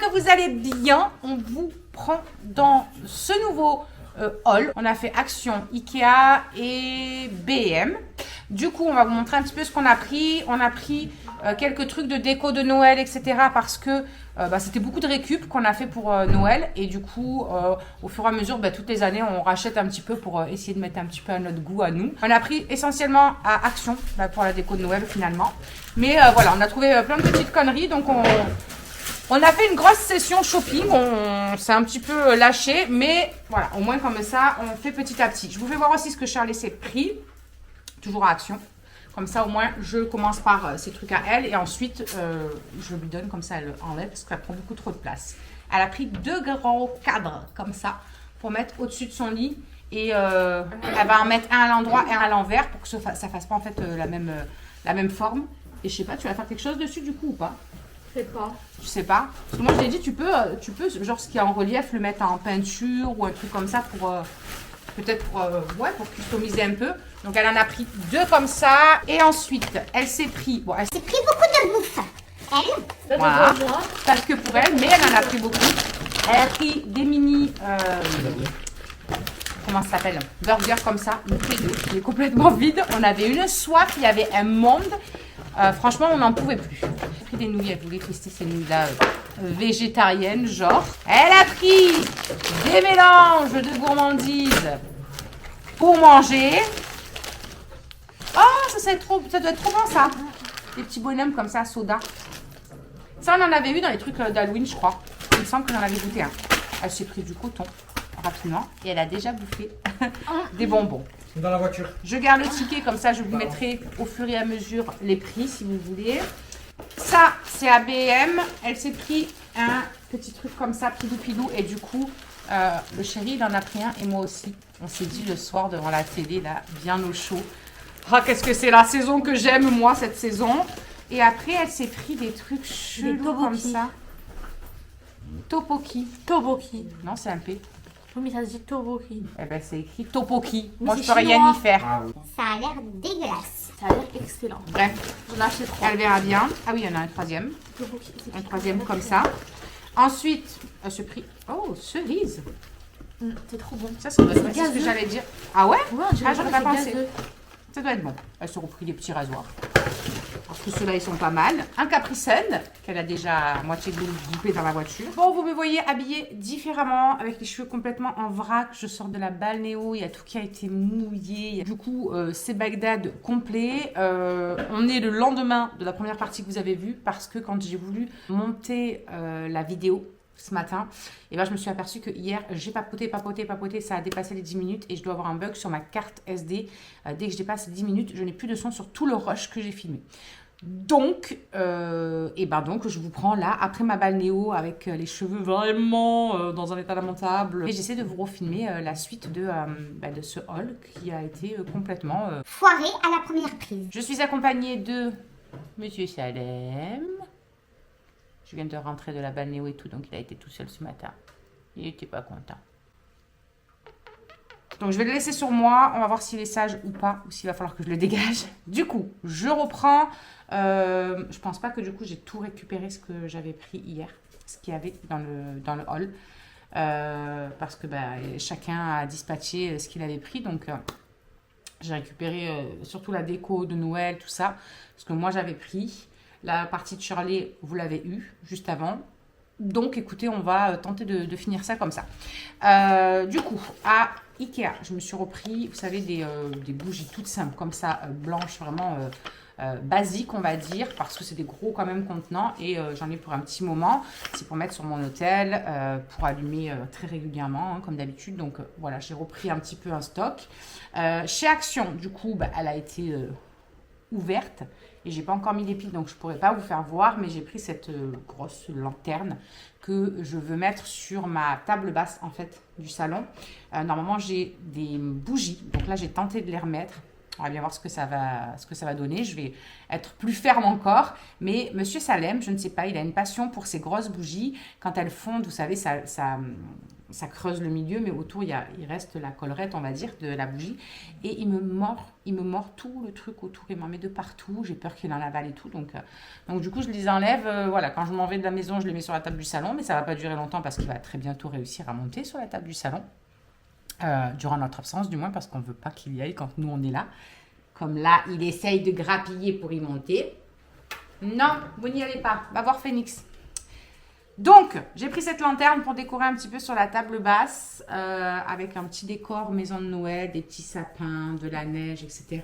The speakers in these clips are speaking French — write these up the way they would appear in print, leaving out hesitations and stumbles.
que vous allez bien. On vous prend dans ce nouveau haul. On a fait Action, Ikea et BM. Du coup, on va vous montrer un petit peu ce qu'on a pris. On a pris quelques trucs de déco de Noël, etc. Parce que c'était beaucoup de récup qu'on a fait pour Noël. Et du coup, au fur et à mesure, toutes les années, on rachète un petit peu pour essayer de mettre un petit peu à notre goût à nous. On a pris essentiellement à Action pour la déco de Noël finalement. Mais voilà, on a trouvé plein de petites conneries. Donc on a fait une grosse session shopping, on s'est un petit peu lâché, mais voilà, au moins comme ça, on fait petit à petit. Je vous fais voir aussi ce que Charlie s'est pris, toujours à Action. Comme ça, au moins, je commence par ces trucs à elle et ensuite, je lui donne comme ça, elle enlève parce qu'elle prend beaucoup trop de place. Elle a pris 2 grands cadres comme ça pour mettre au-dessus de son lit et elle va en mettre un à l'endroit et un à l'envers pour que ça fasse pas en fait la même forme. Et je sais pas, tu vas faire quelque chose dessus du coup ou pas? Je sais pas. Je sais pas. Parce que moi, je l'ai dit, tu peux, genre ce qui est en relief, le mettre en peinture ou un truc comme ça pour, peut-être pour customiser un peu. Donc, elle en a pris 2 comme ça. Et ensuite, elle s'est pris, elle s'est J'ai pris beaucoup de bouffe. Elle, voilà, parce que pour elle, mais elle en a pris beaucoup. Elle a pris des mini, comment ça s'appelle? Burger comme ça, une frigo qui est complètement vide. On avait une soif, il y avait un monde. Franchement, on n'en pouvait plus. Elle a pris des nouilles, elle voulait tester ces nouilles-là végétariennes, genre. Elle a pris des mélanges de gourmandises pour manger. Oh, ça doit être trop bon, ça. Des petits bonhommes comme ça, soda. Ça, on en avait eu dans les trucs d'Halloween, je crois. Il me semble que j'en avais goûté un. Elle s'est pris du coton, rapidement. Et elle a déjà bouffé des bonbons. Dans la voiture. Je garde le ticket, comme ça je vous mettrai au fur et à mesure les prix si vous voulez. Ça, c'est à BM. Elle s'est pris un petit truc comme ça, pilou-pilou. Et du coup, le chéri, il en a pris un et moi aussi. On s'est dit le soir devant la télé, là, bien au chaud. Ah, qu'est-ce que c'est la saison que j'aime, moi, cette saison. Et après, elle s'est pris des trucs chelous comme ça. Topoki. Toboki. Non, c'est un P. Oui, mais ça se dit Toboki. Eh ben, c'est écrit Topoki. Mais Moi, c'est je peux rien chinois. y faire. Ah oui. ça a l'air dégueulasse. Ça a l'air excellent. Bref, J'en ai acheté 3. elle verra bien. Ah oui, il y en a un troisième. Toboki. Un troisième comme ça. Ensuite, elle se prit. Oh, cerise. C'est trop bon. Ça doit être bon. C'est ce que gazeux. j'allais dire. Ah ouais? Ouais, on dirait j'aurais que pas c'est pensé. gazeux. Ça doit être bon. Elle se reprit des petits rasoirs. Parce que ceux-là, ils sont pas mal. Un Capri Sun, qu'elle a déjà à moitié goupé dans la voiture. Bon, vous me voyez habillée différemment, avec les cheveux complètement en vrac. Je sors de la balnéo, il y a tout qui a été mouillé. Du coup, c'est Bagdad complet. On est le lendemain de la première partie que vous avez vue, parce que quand j'ai voulu monter la vidéo, ce matin, et ben je me suis aperçue que hier j'ai papoté, ça a dépassé les 10 minutes et je dois avoir un bug sur ma carte SD. Dès que je dépasse les 10 minutes, je n'ai plus de son sur tout le rush que j'ai filmé. Donc, donc je vous prends là, après ma balnéo, avec les cheveux vraiment dans un état lamentable. Et j'essaie de vous refilmer la suite de ce haul qui a été complètement... Foiré à la première prise. Je suis accompagnée de Monsieur Salem. Je viens de rentrer de la balnéo et tout, donc il a été tout seul ce matin. Il n'était pas content. Donc je vais le laisser sur moi. On va voir s'il est sage ou pas, ou s'il va falloir que je le dégage. Du coup, je reprends. Je pense pas que du coup j'ai tout récupéré ce que j'avais pris hier, ce qu'il y avait dans le haul. Parce que chacun a dispatché ce qu'il avait pris. Donc j'ai récupéré surtout la déco de Noël, tout ça. Ce que moi j'avais pris. La partie de Shirley, vous l'avez eue juste avant. Donc, écoutez, on va tenter de finir ça comme ça. Du coup, à Ikea, je me suis repris, vous savez, des bougies toutes simples, comme ça, blanches, vraiment basiques, on va dire, parce que c'est des gros quand même contenants. Et j'en ai pour un petit moment. C'est pour mettre sur mon hôtel, pour allumer très régulièrement, hein, comme d'habitude. Donc, voilà, j'ai repris un petit peu un stock. Chez Action, du coup, elle a été ouverte. Et j'ai pas encore mis les piles, donc je pourrais pas vous faire voir, mais j'ai pris cette grosse lanterne que je veux mettre sur ma table basse en fait du salon. Normalement j'ai des bougies, donc là j'ai tenté de les remettre. On va bien voir ce que ça va donner. Je vais être plus ferme encore. Mais Monsieur Salem, je ne sais pas, il a une passion pour ces grosses bougies. Quand elles fondent, vous savez, ça ça creuse le milieu, mais autour, il reste la collerette, on va dire, de la bougie. Et il me mord tout le truc autour, il m'en met de partout. J'ai peur qu'il en avale et tout. Donc du coup, je les enlève. Voilà, quand je m'en vais de la maison, je les mets sur la table du salon, mais ça va pas durer longtemps parce qu'il va très bientôt réussir à monter sur la table du salon. Durant notre absence, du moins, parce qu'on ne veut pas qu'il y aille quand nous, on est là. Comme là, il essaye de grappiller pour y monter. Non, vous n'y allez pas. Va voir Phoenix. Donc, j'ai pris cette lanterne pour décorer un petit peu sur la table basse avec un petit décor maison de Noël, des petits sapins, de la neige, etc.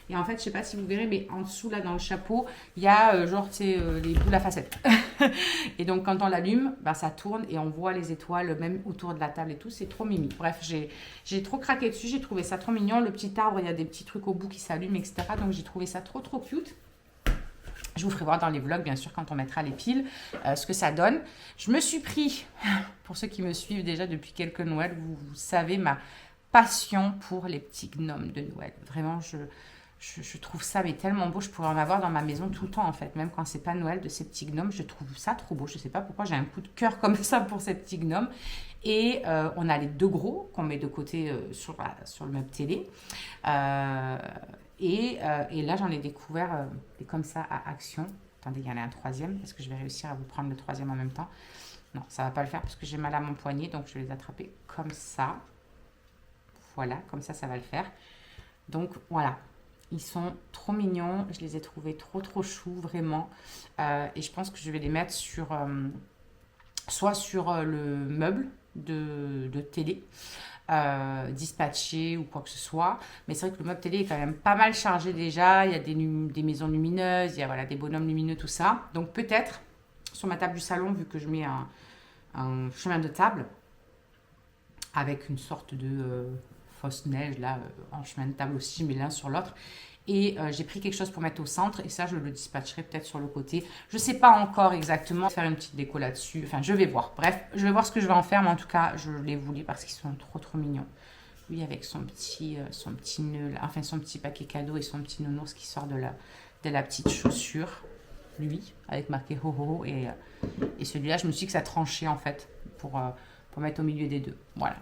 Et en fait, je ne sais pas si vous verrez, mais en dessous, là, dans le chapeau, il y a genre, tu sais, les boules à facettes. Et donc, quand on l'allume, ben, ça tourne et on voit les étoiles même autour de la table et tout. C'est trop mimi. Bref, j'ai trop craqué dessus. J'ai trouvé ça trop mignon. Le petit arbre, il y a des petits trucs au bout qui s'allument, etc. Donc, j'ai trouvé ça trop, trop cute. Je vous ferai voir dans les vlogs, bien sûr, quand on mettra les piles, ce que ça donne. Je me suis pris, pour ceux qui me suivent déjà depuis quelques Noëls, vous savez ma passion pour les petits gnomes de Noël. Vraiment, je trouve ça mais tellement beau. Je pourrais en avoir dans ma maison tout le temps, en fait. Même quand c'est pas Noël, de ces petits gnomes, je trouve ça trop beau. Je sais pas pourquoi, j'ai un coup de cœur comme ça pour ces petits gnomes. Et on a les deux gros qu'on met de côté sur le meuble télé. Et là, j'en ai découvert comme ça à Action. Attendez, il y en a un troisième. Est-ce que je vais réussir à vous prendre le troisième en même temps? Non, ça ne va pas le faire parce que j'ai mal à mon poignet. Donc, je vais les attraper comme ça. Voilà, comme ça, ça va le faire. Donc, voilà. Ils sont trop mignons. Je les ai trouvés trop, trop choux, vraiment. Et je pense que je vais les mettre soit sur le meuble de télé. Dispatché ou quoi que ce soit, mais c'est vrai que le meuble télé est quand même pas mal chargé déjà. Il y a des maisons lumineuses, il y a voilà, des bonhommes lumineux, tout ça. Donc peut-être sur ma table du salon, vu que je mets un chemin de table avec une sorte de fausse neige là en chemin de table aussi, mais l'un sur l'autre. Et j'ai pris quelque chose pour mettre au centre et ça je le dispatcherai peut-être sur le côté. Je sais pas encore exactement, faire une petite déco là-dessus. Enfin je vais voir. Bref, je vais voir ce que je vais en faire, mais en tout cas je les voulais parce qu'ils sont trop trop mignons. Lui avec son petit nœud, là, enfin son petit paquet cadeau et son petit nounours qui sort de la petite chaussure. Lui avec marqué ho ho ho et celui-là je me suis dit que ça tranchait en fait pour mettre au milieu des deux. Voilà,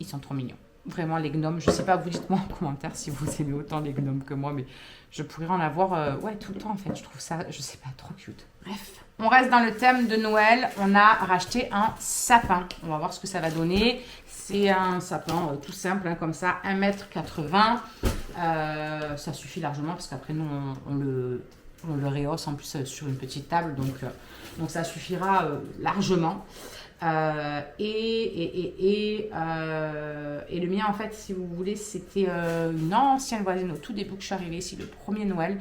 ils sont trop mignons. Vraiment, les gnomes, je sais pas, vous dites-moi en commentaire si vous aimez autant les gnomes que moi, mais je pourrais en avoir tout le temps en fait. Je trouve ça, je sais pas, trop cute. Bref, on reste dans le thème de Noël. On a racheté un sapin. On va voir ce que ça va donner. C'est un sapin tout simple, hein, comme ça, 1,80 m. Ça suffit largement parce qu'après, nous, on le rehausse en plus sur une petite table, donc ça suffira largement. Et le mien, en fait, si vous voulez, c'était une ancienne voisine au tout début que je suis arrivée ici, le premier Noël,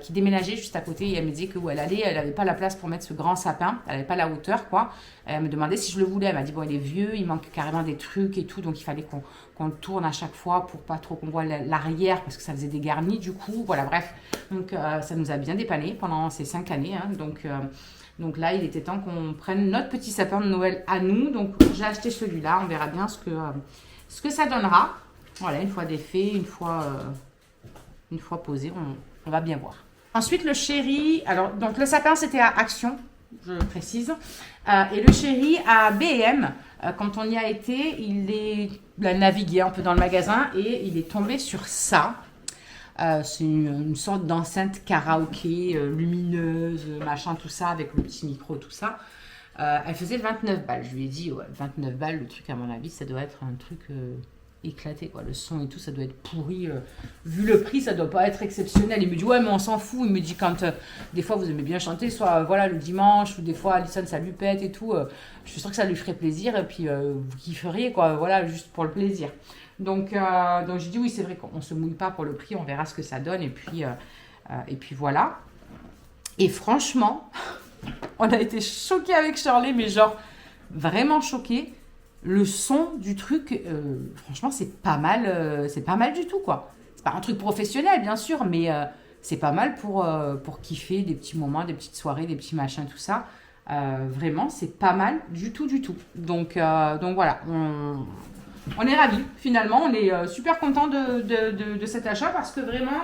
qui déménageait juste à côté. Et elle me disait que où elle allait, elle n'avait pas la place pour mettre ce grand sapin, elle n'avait pas la hauteur, quoi. Elle me demandait si je le voulais. Elle m'a dit, bon, il est vieux, il manque carrément des trucs et tout, donc il fallait qu'on le tourne à chaque fois pour pas trop qu'on voit l'arrière, parce que ça faisait des garnis, du coup. Voilà, bref. Donc, ça nous a bien dépanné pendant ces 5 années, hein, donc là, il était temps qu'on prenne notre petit sapin de Noël à nous. Donc j'ai acheté celui-là. On verra bien ce que ça donnera. Voilà, une fois défait, une fois posé, on va bien voir. Ensuite, le chéri. Alors, donc le sapin, c'était à Action, je précise. Et le chéri à B&M, quand on y a été, il a navigué un peu dans le magasin et il est tombé sur ça. C'est une sorte d'enceinte karaoké lumineuse, machin, tout ça, avec le petit micro, tout ça. Elle faisait 29 balles. Je lui ai dit, ouais, 29 balles, le truc, à mon avis, ça doit être un truc éclaté, quoi. Le son et tout, ça doit être pourri. Vu le prix, ça doit pas être exceptionnel. Il me dit, ouais, mais on s'en fout. Il me dit, quand des fois, vous aimez bien chanter, soit voilà, le dimanche, ou des fois, Alison, ça lui pète et tout. Je suis sûre que ça lui ferait plaisir, et puis vous kifferiez, quoi, voilà, juste pour le plaisir. Donc j'ai dit oui, c'est vrai qu'on ne se mouille pas pour le prix, on verra ce que ça donne et puis voilà. Et franchement, on a été choqués avec Shirley, mais genre vraiment choqués. Le son du truc, franchement, c'est pas mal du tout, quoi. C'est pas un truc professionnel, bien sûr, mais c'est pas mal pour kiffer des petits moments, des petites soirées, des petits machins, tout ça. Vraiment, c'est pas mal du tout. Donc voilà, on est ravis, finalement. On est super contents de cet achat parce que vraiment,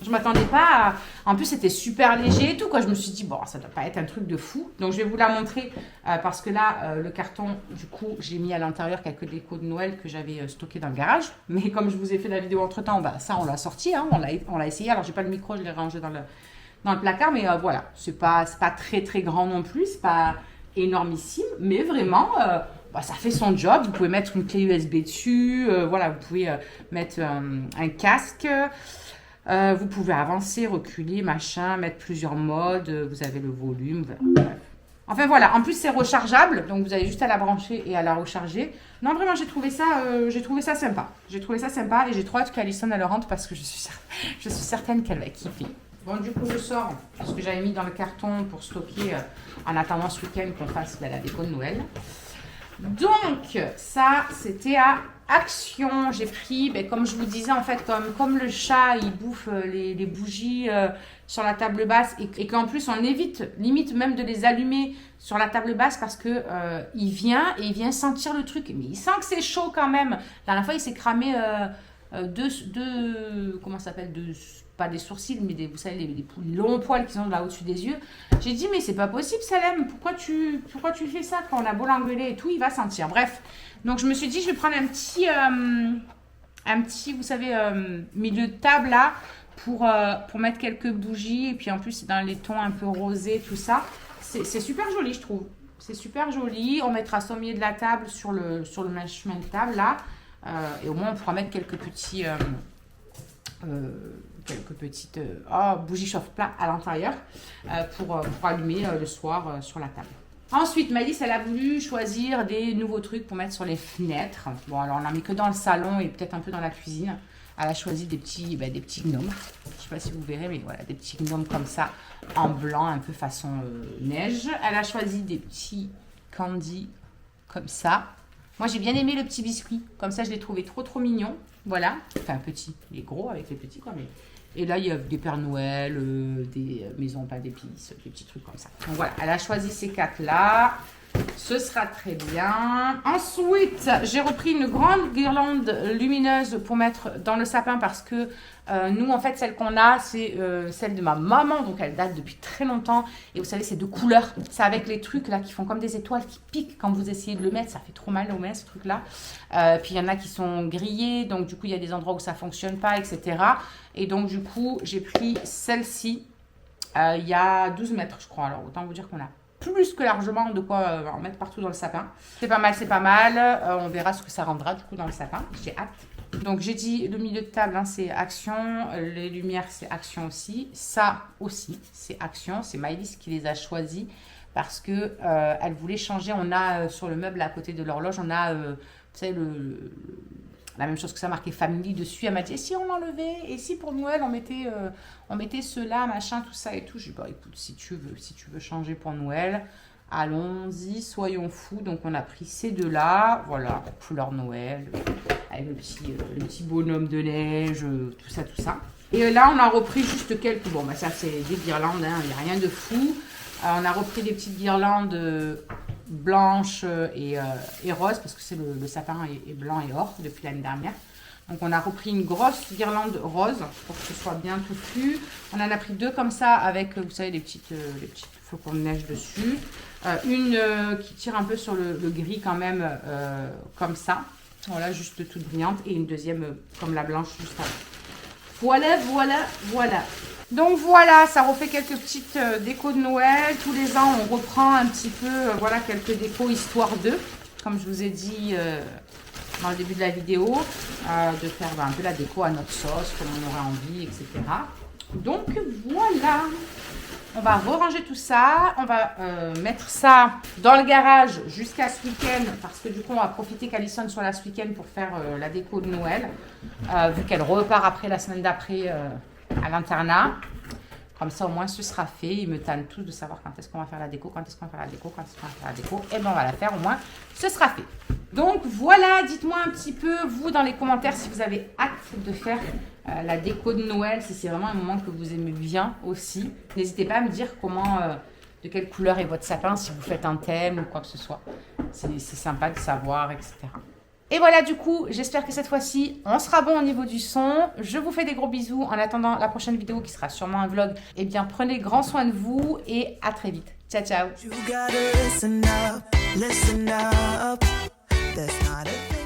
Je m'attendais pas à... En plus, c'était super léger et tout, quoi. Je me suis dit, bon, ça doit pas être un truc de fou. Donc, je vais vous la montrer parce que là, le carton, du coup, j'ai mis à l'intérieur quelques décos de Noël que j'avais stocké dans le garage. Mais comme je vous ai fait la vidéo entre-temps, bah, ça, on l'a sorti, hein, on l'a essayé. Alors, j'ai pas le micro, je l'ai rangé dans le placard. Mais voilà, c'est pas très, très grand non plus. C'est pas énormissime. Mais vraiment... bah, ça fait son job. Vous pouvez mettre une clé USB dessus. Voilà, vous pouvez mettre un casque. Vous pouvez avancer, reculer, machin, mettre plusieurs modes. Vous avez le volume. Bref. Enfin voilà. En plus, c'est rechargeable. Donc, vous avez juste à la brancher et à la recharger. Non, vraiment, j'ai trouvé ça sympa. J'ai trouvé ça sympa et j'ai trop hâte qu'Alison elle rentre parce que je suis certaine qu'elle va kiffer. Bon, du coup, je sors ce que j'avais mis dans le carton pour stocker en attendant ce week-end qu'on fasse la déco de Noël. Donc, ça, c'était à Action. J'ai pris, ben, comme je vous disais, en fait, comme le chat, il bouffe les bougies sur la table basse et qu'en plus, on évite, limite même de les allumer sur la table basse parce que il vient sentir le truc. Mais il sent que c'est chaud quand même. La dernière fois, il s'est cramé comment ça s'appelle, pas des sourcils, mais vous savez, les longs poils qui sont là au-dessus des yeux. J'ai dit, mais c'est pas possible, Salem, pourquoi tu fais ça? Quand on a beau l'engueuler et tout, il va sentir. Bref, donc je me suis dit, je vais prendre un petit, vous savez, milieu de table là, pour mettre quelques bougies, et puis en plus, dans les tons un peu rosés, tout ça. C'est super joli, je trouve. C'est super joli. On mettra ça au milieu de la table, sur le chemin de table là, et au moins, on pourra mettre quelques petites bougies chauffe-plat à l'intérieur pour allumer le soir sur la table. Ensuite, Maëlys, elle a voulu choisir des nouveaux trucs pour mettre sur les fenêtres. Bon, alors on n'en met que dans le salon et peut-être un peu dans la cuisine. Elle a choisi des petits gnomes. Je ne sais pas si vous verrez, mais voilà, des petits gnomes comme ça, en blanc, un peu façon neige. Elle a choisi des petits candy comme ça. Moi, j'ai bien aimé le petit biscuit. Comme ça, je l'ai trouvé trop mignon. Voilà. Enfin, petit. Il est gros avec les petits, quoi. Mais... Et là, il y a des Pères Noël, des maisons pas d'épices, des petits trucs comme ça. Donc voilà, elle a choisi ces 4-là. Ce sera très bien. Ensuite, j'ai repris une grande guirlande lumineuse pour mettre dans le sapin parce que nous, en fait, celle qu'on a, c'est celle de ma maman. Donc, elle date depuis très longtemps. Et vous savez, c'est de couleur. C'est avec les trucs là qui font comme des étoiles qui piquent quand vous essayez de le mettre. Ça fait trop mal au mains, ce truc-là. Puis, il y en a qui sont grillés. Donc, du coup, il y a des endroits où ça ne fonctionne pas, etc. Et donc, du coup, j'ai pris celle-ci. Il y a 12 mètres, je crois. Alors, autant vous dire qu'on a plus que largement de quoi en mettre partout dans le sapin. C'est pas mal, c'est pas mal. On verra ce que ça rendra du coup dans le sapin. J'ai hâte. Donc j'ai dit le milieu de table, hein, c'est Action. Les lumières, c'est Action aussi. Ça aussi, c'est Action. C'est Maëlys qui les a choisis parce que elle voulait changer. On a sur le meuble à côté de l'horloge, on a, vous savez, la même chose que ça, marqué Family dessus. Elle m'a dit, et si on l'enlevait? Et si pour Noël, on mettait ceux-là, machin, tout ça et tout. J'ai dit, bah écoute, si tu veux changer pour Noël, allons-y, soyons fous. Donc, on a pris ces deux-là, voilà, couleur Noël, avec le petit bonhomme de neige, tout ça. Et là, on a repris juste quelques, bon, bah ça, c'est des guirlandes, hein, il n'y a rien de fou. On a repris des petites guirlandes blanche et rose parce que le sapin est blanc et or depuis l'année dernière. Donc on a repris une grosse guirlande rose pour que ce soit bien touffu. On en a pris deux comme ça avec, vous savez, les petites flocons de neige dessus. Une qui tire un peu sur le gris quand même, comme ça. Voilà, juste toute brillante. Et une deuxième comme la blanche juste avant. Voilà. Donc voilà, ça refait quelques petites décos de Noël. Tous les ans, on reprend un petit peu, voilà, quelques décos histoire d'eux. Comme je vous ai dit dans le début de la vidéo, de faire un peu la déco à notre sauce, comme on aurait envie, etc. Donc voilà, on va ranger tout ça. On va mettre ça dans le garage jusqu'à ce week-end. Parce que du coup, on va profiter qu'Alison soit là ce week-end pour faire la déco de Noël. Vu qu'elle repart après la semaine d'après à l'internat. Comme ça, au moins, ce sera fait. Ils me tannent tous de savoir quand est-ce qu'on va faire la déco, Et bien, on va la faire, au moins, ce sera fait. Donc, voilà. Dites-moi un petit peu, vous, dans les commentaires, si vous avez hâte de faire la déco de Noël, si c'est vraiment un moment que vous aimez bien aussi. N'hésitez pas à me dire de quelle couleur est votre sapin, si vous faites un thème ou quoi que ce soit. C'est sympa de savoir, etc. Et voilà, du coup, j'espère que cette fois-ci, on sera bon au niveau du son. Je vous fais des gros bisous. En attendant la prochaine vidéo qui sera sûrement un vlog, eh bien, prenez grand soin de vous et à très vite. Ciao, ciao. You gotta listen up, listen up. That's not a thing.